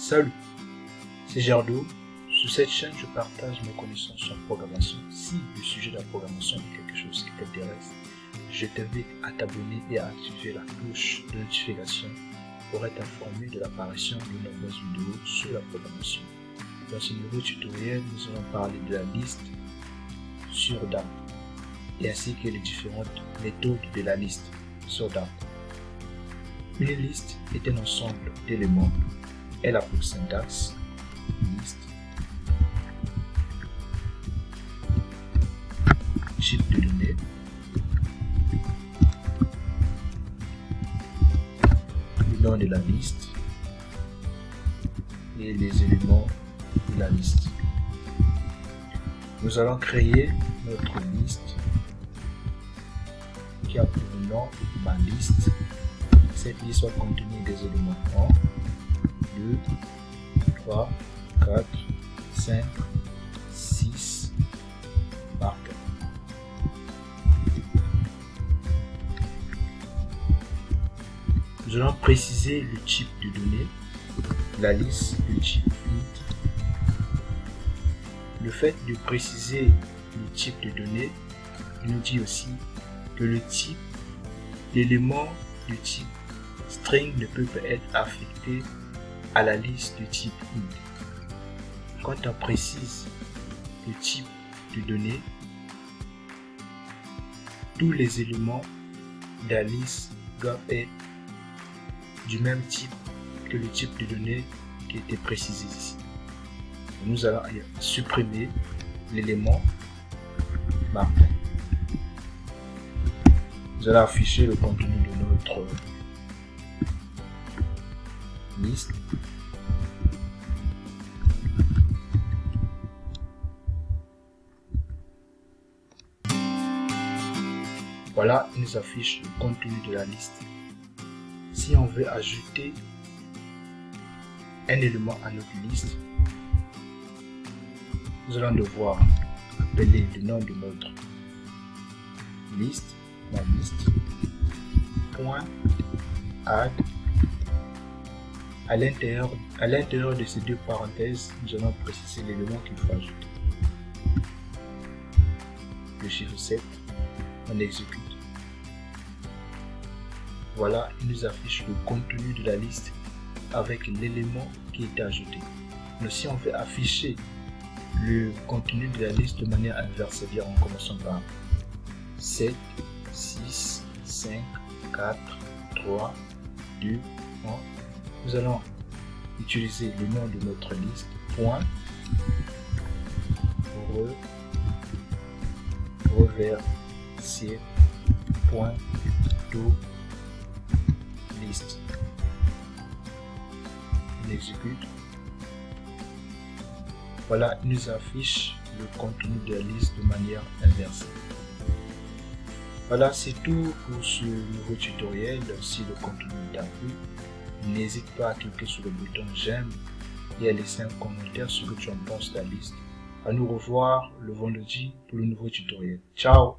Salut, c'est Gerdo. Sur cette chaîne, je partage mes connaissances en programmation. Si le sujet de la programmation est quelque chose qui t'intéresse, je t'invite à t'abonner et à activer la cloche de notification pour être informé de l'apparition de nombreuses vidéos sur la programmation. Dans ce nouveau tutoriel, nous allons parler de la liste sur Dart et ainsi que les différentes méthodes de la liste sur Dart. Une liste est un ensemble d'éléments. Elle a pour syntaxe liste, type de données, le nom de la liste et les éléments de la liste. Nous allons créer notre liste qui a pour nom ma liste. Cette liste va contenir des éléments 1, 2, 3, 4, 5, 6, marqueurs. Nous allons préciser le type de données, la liste, le type int. Le fait de préciser le type de données nous dit aussi que le type d'élément du type string ne peut pas être affecté à la liste de type int. Quand on précise le type de données, tous les éléments de la liste doivent être du même type que le type de données qui a été précisé ici. Nous allons supprimer l'élément marqué. Nous allons afficher le contenu de notre liste. Voilà, il nous affiche le contenu de la liste. Si on veut ajouter un élément à notre liste, nous allons devoir appeler le nom de notre liste, la liste, point add. À l'intérieur de ces deux parenthèses, nous allons préciser l'élément qu'il faut ajouter. Le chiffre 7, on exécute. Voilà, il nous affiche le contenu de la liste avec l'élément qui est ajouté. Mais si on veut afficher le contenu de la liste de manière inverse, c'est-à-dire en commençant par 7, 6, 5, 4, 3, 2, 1, nous allons utiliser le nom de notre liste, point, reverser, point, to, liste. On exécute. Voilà, il nous affiche le contenu de la liste de manière inversée. Voilà, c'est tout pour ce nouveau tutoriel. Si le contenu t'a plu, n'hésite pas à cliquer sur le bouton j'aime et à laisser un commentaire sur ce que tu en penses de la liste. À nous revoir le vendredi pour le nouveau tutoriel. Ciao!